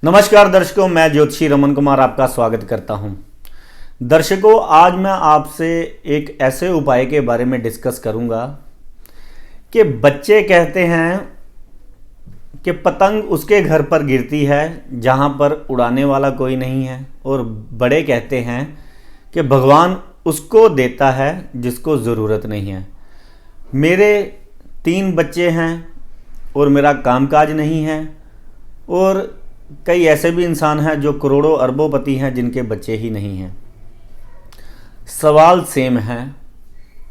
नमस्कार दर्शकों, मैं ज्योतिषी रमन कुमार आपका स्वागत करता हूं। दर्शकों, आज मैं आपसे एक ऐसे उपाय के बारे में डिस्कस करूंगा कि बच्चे कहते हैं कि पतंग उसके घर पर गिरती है जहां पर उड़ाने वाला कोई नहीं है, और बड़े कहते हैं कि भगवान उसको देता है जिसको ज़रूरत नहीं है। मेरे 3 बच्चे हैं और मेरा कामकाज नहीं है, और कई ऐसे भी इंसान हैं जो करोड़ों अरबोंपति हैं जिनके बच्चे ही नहीं हैं। सवाल सेम है,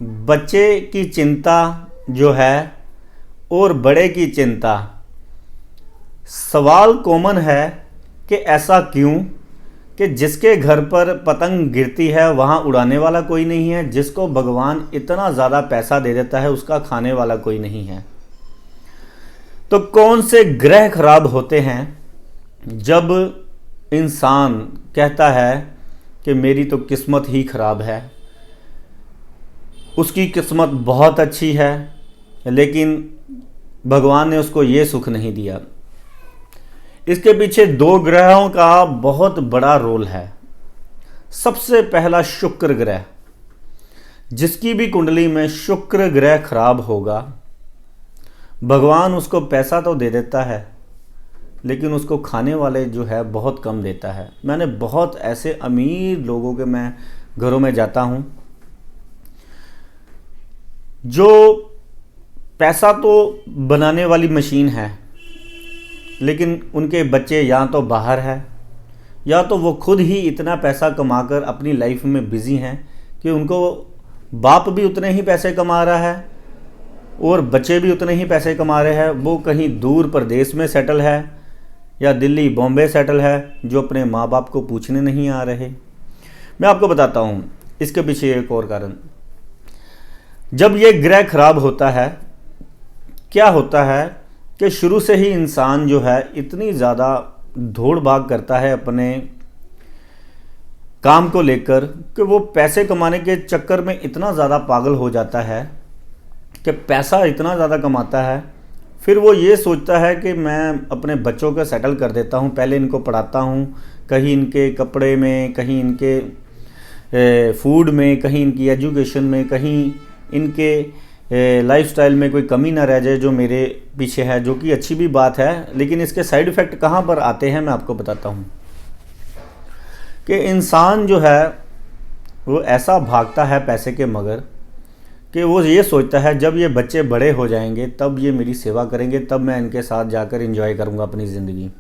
बच्चे की चिंता जो है और बड़े की चिंता, सवाल कॉमन है कि ऐसा क्यों कि जिसके घर पर पतंग गिरती है वहाँ उड़ाने वाला कोई नहीं है, जिसको भगवान इतना ज़्यादा पैसा दे देता है उसका खाने वाला कोई नहीं है। तो कौन से ग्रह खराब होते हैं जब इंसान कहता है कि मेरी तो किस्मत ही खराब है, उसकी किस्मत बहुत अच्छी है लेकिन भगवान ने उसको ये सुख नहीं दिया। इसके पीछे 2 ग्रहों का बहुत बड़ा रोल है। सबसे पहला शुक्र ग्रह, जिसकी भी कुंडली में शुक्र ग्रह खराब होगा, भगवान उसको पैसा तो दे देता है लेकिन उसको खाने वाले जो है बहुत कम देता है। मैंने बहुत ऐसे अमीर लोगों के मैं घरों में जाता हूँ जो पैसा तो बनाने वाली मशीन है लेकिन उनके बच्चे या तो बाहर है या तो वो खुद ही इतना पैसा कमाकर अपनी लाइफ में बिज़ी हैं कि उनको बाप भी उतने ही पैसे कमा रहा है और बच्चे भी उतने ही पैसे कमा रहे हैं। वो कहीं दूर प्रदेश में सेटल है या दिल्ली बॉम्बे सेटल है, जो अपने माँ बाप को पूछने नहीं आ रहे। मैं आपको बताता हूँ इसके पीछे एक और कारण। जब ये ग्रह खराब होता है, क्या होता है कि शुरू से ही इंसान जो है इतनी ज़्यादा दौड़ भाग करता है अपने काम को लेकर कि वो पैसे कमाने के चक्कर में इतना ज़्यादा पागल हो जाता है कि पैसा इतना ज़्यादा कमाता है, फिर वो ये सोचता है कि मैं अपने बच्चों को सेटल कर देता हूँ, पहले इनको पढ़ाता हूँ, कहीं इनके कपड़े में, कहीं इनके फूड में, कहीं इनकी एजुकेशन में, कहीं इनके लाइफस्टाइल में कोई कमी ना रह जाए जो मेरे पीछे है, जो कि अच्छी भी बात है। लेकिन इसके साइड इफ़ेक्ट कहाँ पर आते हैं मैं आपको बताता हूँ कि इंसान जो है वो ऐसा भागता है पैसे के मगर कि वो ये सोचता है जब ये बच्चे बड़े हो जाएंगे तब ये मेरी सेवा करेंगे, तब मैं इनके साथ जाकर एंजॉय करूँगा अपनी ज़िंदगी।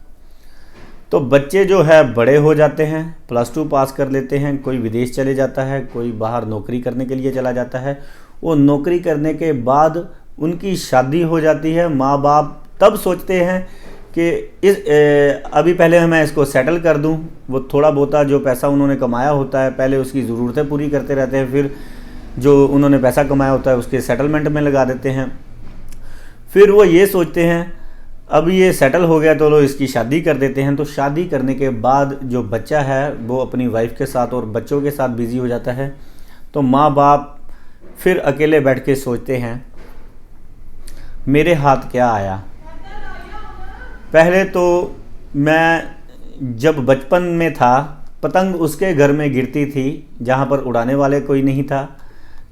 तो बच्चे जो है बड़े हो जाते हैं, +2 पास कर लेते हैं, कोई विदेश चले जाता है, कोई बाहर नौकरी करने के लिए चला जाता है। वो नौकरी करने के बाद उनकी शादी हो जाती है। माँ बाप तब सोचते हैं कि अभी पहले मैं इसको सेटल कर दूँ। वो थोड़ा बहुत जो पैसा उन्होंने कमाया होता है पहले उसकी ज़रूरतें पूरी करते रहते हैं, फिर जो उन्होंने पैसा कमाया होता है उसके सेटलमेंट में लगा देते हैं। फिर वो ये सोचते हैं अब ये सेटल हो गया तो लो इसकी शादी कर देते हैं। तो शादी करने के बाद जो बच्चा है वो अपनी वाइफ के साथ और बच्चों के साथ बिज़ी हो जाता है। तो माँ बाप फिर अकेले बैठ के सोचते हैं मेरे हाथ क्या आया। पहले तो मैं जब बचपन में था पतंग उसके घर में गिरती थी जहाँ पर उड़ाने वाले कोई नहीं था,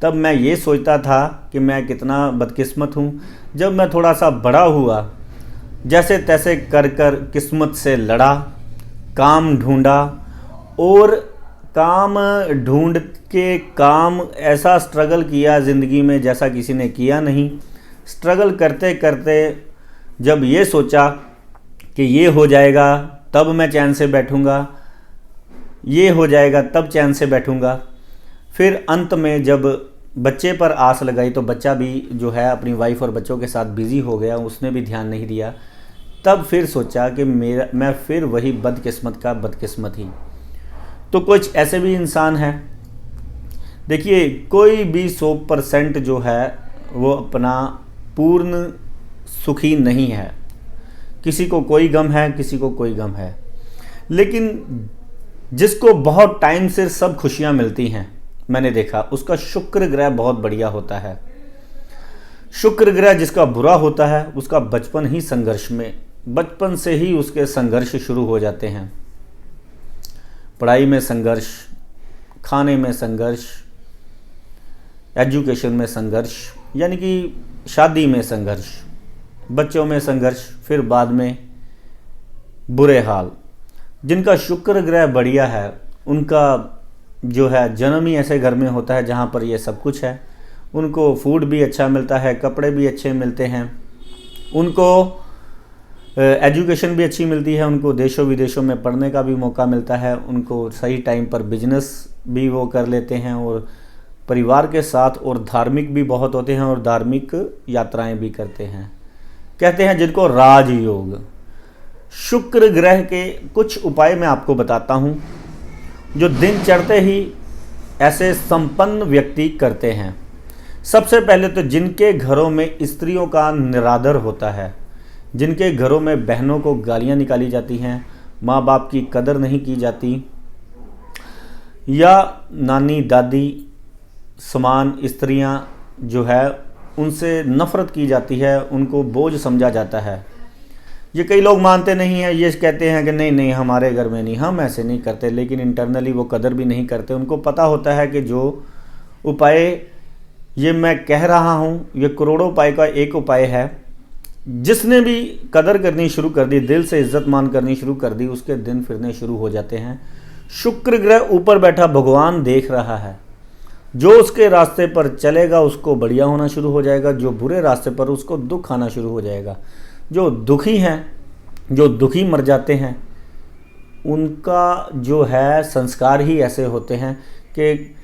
तब मैं ये सोचता था कि मैं कितना बदकिस्मत हूँ। जब मैं थोड़ा सा बड़ा हुआ, जैसे तैसे कर कर किस्मत से लड़ा, काम ढूंढा, और काम ढूंढ के काम ऐसा स्ट्रगल किया ज़िंदगी में जैसा किसी ने किया नहीं। स्ट्रगल करते करते जब ये सोचा कि ये हो जाएगा तब मैं चैन से बैठूँगा, ये हो जाएगा तब चैन से बैठूँगा, फिर अंत में जब बच्चे पर आस लगाई तो बच्चा भी जो है अपनी वाइफ और बच्चों के साथ बिज़ी हो गया, उसने भी ध्यान नहीं दिया। तब फिर सोचा कि मैं फिर वही बदकिस्मत का बदकिस्मत ही। तो कुछ ऐसे भी इंसान हैं, देखिए कोई भी 100% जो है वो अपना पूर्ण सुखी नहीं है। किसी को कोई गम है, किसी को कोई गम है, लेकिन जिसको बहुत टाइम से सब खुशियाँ मिलती हैं, मैंने देखा उसका शुक्र ग्रह बहुत बढ़िया होता है। शुक्र ग्रह जिसका बुरा होता है उसका बचपन ही संघर्ष में बचपन से ही उसके संघर्ष शुरू हो जाते हैं। पढ़ाई में संघर्ष, खाने में संघर्ष, एजुकेशन में संघर्ष, यानी कि शादी में संघर्ष, बच्चों में संघर्ष, फिर बाद में बुरे हाल। जिनका शुक्र ग्रह बढ़िया है उनका जो है जन्म ही ऐसे घर में होता है जहाँ पर ये सब कुछ है। उनको फूड भी अच्छा मिलता है, कपड़े भी अच्छे मिलते हैं, उनको एजुकेशन भी अच्छी मिलती है, उनको देशों विदेशों में पढ़ने का भी मौका मिलता है, उनको सही टाइम पर बिजनेस भी वो कर लेते हैं, और परिवार के साथ और धार्मिक भी बहुत होते हैं और धार्मिक यात्राएं भी करते हैं। कहते हैं जिनको राजयोग। शुक्र ग्रह के कुछ उपाय मैं आपको बताता हूँ जो दिन चढ़ते ही ऐसे संपन्न व्यक्ति करते हैं। सबसे पहले तो जिनके घरों में स्त्रियों का निरादर होता है, जिनके घरों में बहनों को गालियां निकाली जाती हैं, माँ बाप की कदर नहीं की जाती, या नानी दादी समान स्त्रियां जो है उनसे नफ़रत की जाती है, उनको बोझ समझा जाता है। ये कई लोग मानते नहीं हैं, ये कहते हैं कि नहीं नहीं हमारे घर में नहीं, हम ऐसे नहीं करते, लेकिन इंटरनली वो कदर भी नहीं करते। उनको पता होता है कि जो उपाय ये मैं कह रहा हूँ ये करोड़ों उपाय का एक उपाय है। जिसने भी कदर करनी शुरू कर दी, दिल से इज्जत मान करनी शुरू कर दी, उसके दिन फिरने शुरू हो जाते हैं। शुक्र ग्रह ऊपर बैठा भगवान देख रहा है। जो उसके रास्ते पर चलेगा उसको बढ़िया होना शुरू हो जाएगा, जो बुरे रास्ते पर उसको दुख आना शुरू हो जाएगा। जो दुखी हैं, जो दुखी मर जाते हैं, उनका जो है संस्कार ही ऐसे होते हैं कि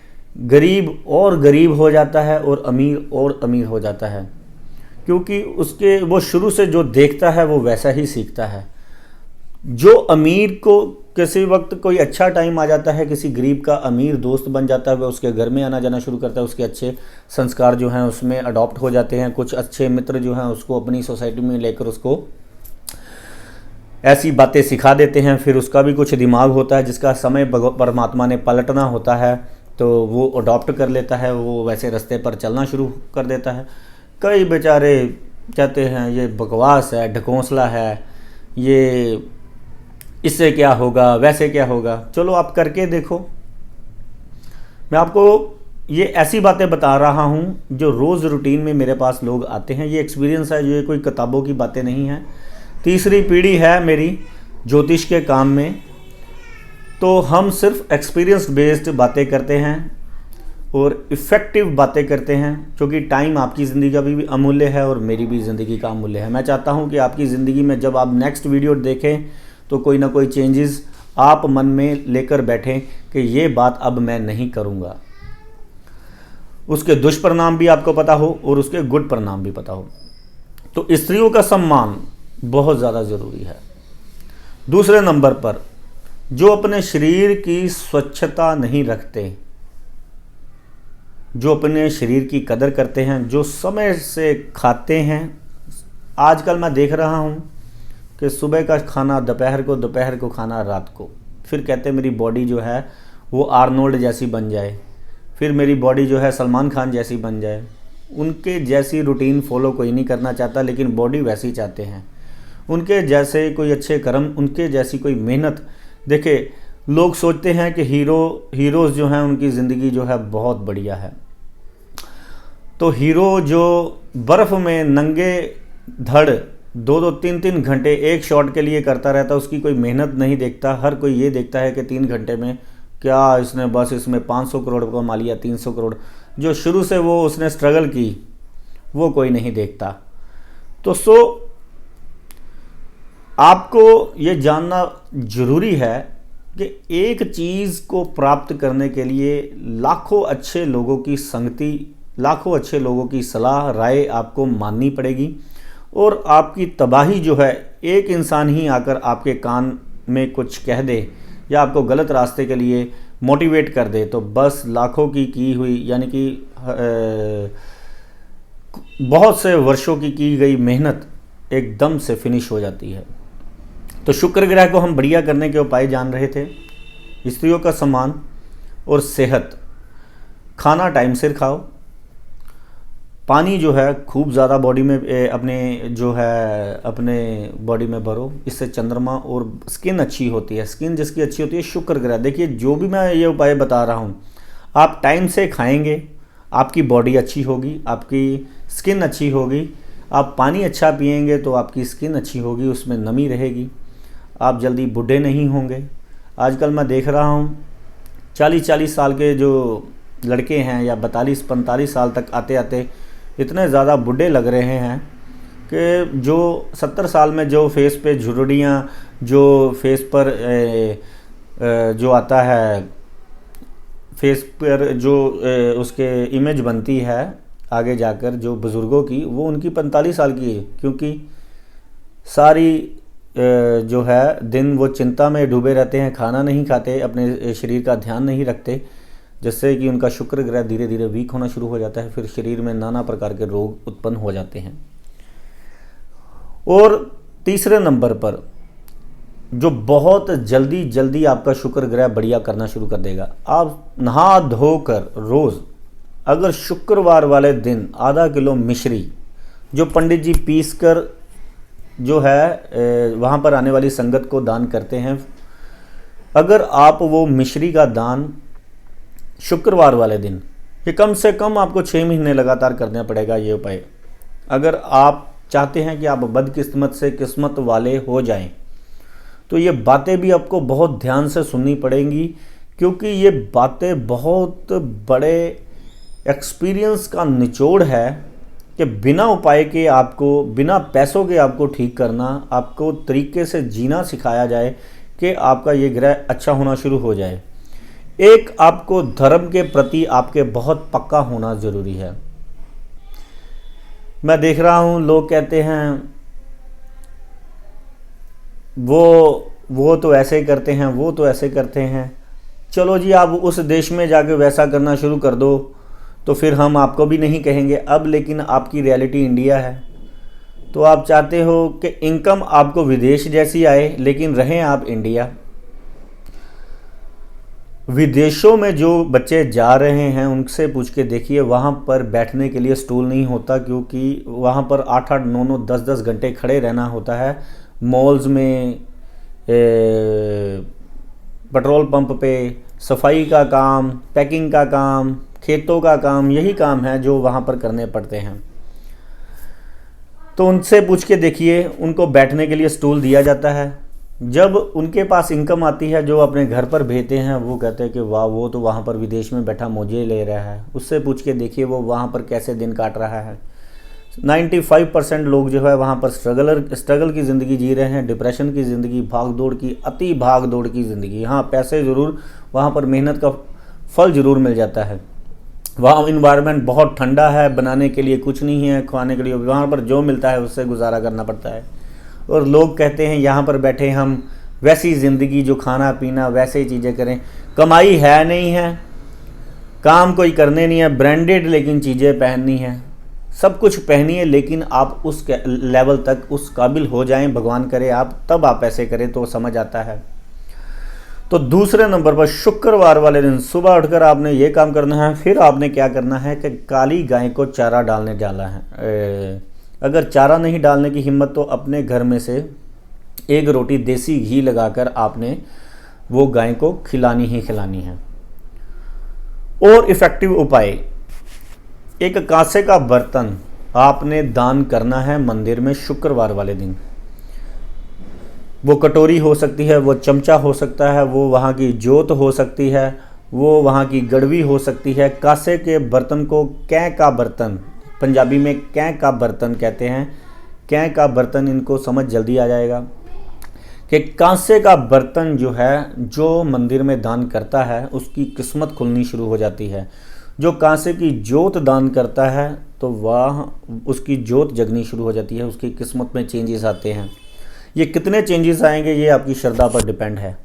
गरीब और गरीब हो जाता है और अमीर हो जाता है, क्योंकि उसके वो शुरू से जो देखता है वो वैसा ही सीखता है। जो अमीर को किसी वक्त कोई अच्छा टाइम आ जाता है, किसी गरीब का अमीर दोस्त बन जाता है, वह उसके घर में आना जाना शुरू करता है, उसके अच्छे संस्कार जो हैं उसमें अडॉप्ट हो जाते हैं। कुछ अच्छे मित्र जो हैं उसको अपनी सोसाइटी में लेकर उसको ऐसी बातें सिखा देते हैं। फिर उसका भी कुछ दिमाग होता है जिसका समय परमात्मा ने पलटना होता है, तो वो अडॉप्ट कर लेता है, वो वैसे रास्ते पर चलना शुरू कर देता है। कई बेचारे कहते हैं ये बकवास है, ढकोंसला है, ये इससे क्या होगा, वैसे क्या होगा। चलो आप करके देखो। मैं आपको ये ऐसी बातें बता रहा हूँ जो रोज़ रूटीन में मेरे पास लोग आते हैं। ये एक्सपीरियंस है, ये कोई किताबों की बातें नहीं हैं। तीसरी पीढ़ी है मेरी ज्योतिष के काम में, तो हम सिर्फ एक्सपीरियंस बेस्ड बातें करते हैं और इफ़ेक्टिव बातें करते हैं, क्योंकि टाइम आपकी ज़िंदगी का भी अमूल्य है और मेरी भी ज़िंदगी का अमूल्य है। मैं चाहता हूँ कि आपकी ज़िंदगी में जब आप नेक्स्ट वीडियो देखें तो कोई ना कोई चेंजेस आप मन में लेकर बैठें कि ये बात अब मैं नहीं करूँगा। उसके दुष्परिणाम भी आपको पता हो और उसके गुड परिणाम भी पता हो। तो स्त्रियों का सम्मान बहुत ज़्यादा ज़रूरी है। दूसरे नंबर पर जो अपने शरीर की स्वच्छता नहीं रखते, जो अपने शरीर की कदर करते हैं, जो समय से खाते हैं। आजकल मैं देख रहा हूँ कि सुबह का खाना दोपहर को खाना रात को, फिर कहते हैं मेरी बॉडी जो है वो आर्नोल्ड जैसी बन जाए, फिर मेरी बॉडी जो है सलमान खान जैसी बन जाए। उनके जैसी रूटीन फॉलो कोई नहीं करना चाहता, लेकिन बॉडी वैसी चाहते हैं। उनके जैसे कोई अच्छे कर्म, उनके जैसी कोई मेहनत। देखिए लोग सोचते हैं कि हीरोज़ जो हैं उनकी ज़िंदगी जो है बहुत बढ़िया है। तो हीरो जो बर्फ़ में नंगे धड़ 2-2, 3-3 घंटे एक शॉट के लिए करता रहता, उसकी कोई मेहनत नहीं देखता। हर कोई ये देखता है कि 3 घंटे में क्या इसने बस इसमें 500 करोड़ कमा लिया, 300 करोड़। जो शुरू से वो उसने स्ट्रगल की वो कोई नहीं देखता। तो आपको ये जानना ज़रूरी है कि एक चीज़ को प्राप्त करने के लिए लाखों अच्छे लोगों की संगति, लाखों अच्छे लोगों की सलाह राय आपको माननी पड़ेगी। और आपकी तबाही जो है एक इंसान ही आकर आपके कान में कुछ कह दे या आपको गलत रास्ते के लिए मोटिवेट कर दे, तो बस लाखों की हुई, यानी कि बहुत से वर्षों की गई मेहनत एकदम से फिनिश हो जाती है। तो शुक्र ग्रह को हम बढ़िया करने के उपाय जान रहे थे। स्त्रियों का सम्मान और सेहत, खाना टाइम से खाओ, पानी जो है खूब ज़्यादा बॉडी में अपने बॉडी में भरो, इससे चंद्रमा और स्किन अच्छी होती है। स्किन जिसकी अच्छी होती है, शुक्र ग्रह, देखिए जो भी मैं ये उपाय बता रहा हूँ, आप टाइम से खाएंगे, आपकी बॉडी अच्छी होगी, आपकी स्किन अच्छी होगी। आप पानी अच्छा पिएंगे तो आपकी स्किन अच्छी होगी, उसमें नमी रहेगी, आप जल्दी बूढ़े नहीं होंगे। आजकल मैं देख रहा हूँ 40-40 साल के जो लड़के हैं या 42-45 साल तक आते आते इतने ज़्यादा बूढ़े लग रहे हैं कि जो 70 साल में जो फेस पे झुर्रियाँ, जो फेस पर जो आता है, फेस पर जो उसके इमेज बनती है आगे जाकर जो बुज़ुर्गों की, वो उनकी 45 साल की है, क्योंकि सारी जो है दिन वो चिंता में डूबे रहते हैं, खाना नहीं खाते, अपने शरीर का ध्यान नहीं रखते, जिससे कि उनका शुक्र ग्रह धीरे धीरे वीक होना शुरू हो जाता है। फिर शरीर में नाना प्रकार के रोग उत्पन्न हो जाते हैं। और तीसरे नंबर पर जो बहुत जल्दी जल्दी आपका शुक्र ग्रह बढ़िया करना शुरू कर देगा, आप नहा धोकर रोज़ अगर शुक्रवार वाले दिन आधा किलो मिश्री जो पंडित जी पीस कर जो है वहाँ पर आने वाली संगत को दान करते हैं, अगर आप वो मिश्री का दान शुक्रवार वाले दिन, ये कम से कम आपको 6 महीने लगातार करना पड़ेगा ये उपाय। अगर आप चाहते हैं कि आप बदकिस्मत से किस्मत वाले हो जाएं, तो ये बातें भी आपको बहुत ध्यान से सुननी पड़ेंगी, क्योंकि ये बातें बहुत बड़े एक्सपीरियंस का निचोड़ है कि बिना उपाय के आपको, बिना पैसों के आपको ठीक करना, आपको तरीके से जीना सिखाया जाए कि आपका ये ग्रह अच्छा होना शुरू हो जाए। एक आपको धर्म के प्रति आपके बहुत पक्का होना ज़रूरी है। मैं देख रहा हूँ लोग कहते हैं वो तो ऐसे करते हैं, वो तो ऐसे करते हैं, चलो जी आप उस देश में जाके वैसा करना शुरू कर दो तो फिर हम आपको भी नहीं कहेंगे। अब लेकिन आपकी रियलिटी इंडिया है, तो आप चाहते हो कि इनकम आपको विदेश जैसी आए लेकिन रहें आप इंडिया। विदेशों में जो बच्चे जा रहे हैं उनसे पूछ के देखिए, वहाँ पर बैठने के लिए स्टूल नहीं होता, क्योंकि वहाँ पर 8-8, 9-9, 10-10 घंटे खड़े रहना होता है। मॉल्स में, पेट्रोल पंप पे सफाई का काम, पैकिंग का काम, खेतों का काम, यही काम है जो वहाँ पर करने पड़ते हैं। तो उनसे पूछ के देखिए, उनको बैठने के लिए स्टूल दिया जाता है। जब उनके पास इनकम आती है जो अपने घर पर भेजते हैं, वो कहते हैं कि वाह, वो तो वहाँ पर विदेश में बैठा मौजे ले रहा है। उससे पूछ के देखिए वो वहाँ पर कैसे दिन काट रहा है। 95% लोग जो है वहाँ पर स्ट्रगल की ज़िंदगी जी रहे हैं, डिप्रेशन की ज़िंदगी, भाग दौड़ की, अति भाग दौड़ की ज़िंदगी। हाँ, पैसे ज़रूर, वहाँ पर मेहनत का फल ज़रूर मिल जाता है। वहाँ इन्वायरमेंट बहुत ठंडा है, बनाने के लिए कुछ नहीं है, खाने के लिए वहाँ पर जो मिलता है उससे गुजारा करना पड़ता है। और लोग कहते हैं यहाँ पर बैठे हम वैसी ज़िंदगी, जो खाना पीना वैसे ही चीज़ें करें। कमाई है नहीं है, काम कोई करने नहीं है, ब्रांडेड लेकिन चीज़ें पहननी है, सब कुछ पहनिए, लेकिन आप उस लेवल तक उस काबिल हो जाएं, भगवान करे आप, तब आप ऐसे करें तो समझ आता है। तो दूसरे नंबर पर शुक्रवार वाले दिन सुबह उठकर आपने ये काम करना है। फिर आपने क्या करना है कि काली गाय को चारा डालने डाला है। अगर चारा नहीं डालने की हिम्मत तो अपने घर में से एक रोटी देसी घी लगाकर आपने वो गाय को खिलानी ही खिलानी है। और इफ़ेक्टिव उपाय, एक कांसे का बर्तन आपने दान करना है मंदिर में शुक्रवार वाले दिन। वो कटोरी हो सकती है, वो चमचा हो सकता है, वो वहाँ की जोत हो सकती है, वो वहाँ की गड़वी हो सकती है। कांसे के बर्तन को कै का बर्तन, पंजाबी में कै का बर्तन कहते हैं। कै का बर्तन, इनको समझ जल्दी आ जाएगा कि कांसे का बर्तन जो है, जो मंदिर में दान करता है उसकी किस्मत खुलनी शुरू हो जाती है। जो कांसे की जोत दान करता है तो वह उसकी जोत जगनी शुरू हो जाती है, उसकी किस्मत में चेंजेस आते हैं। ये कितने चेंजेस आएंगे ये आपकी श्रद्धा पर डिपेंड है।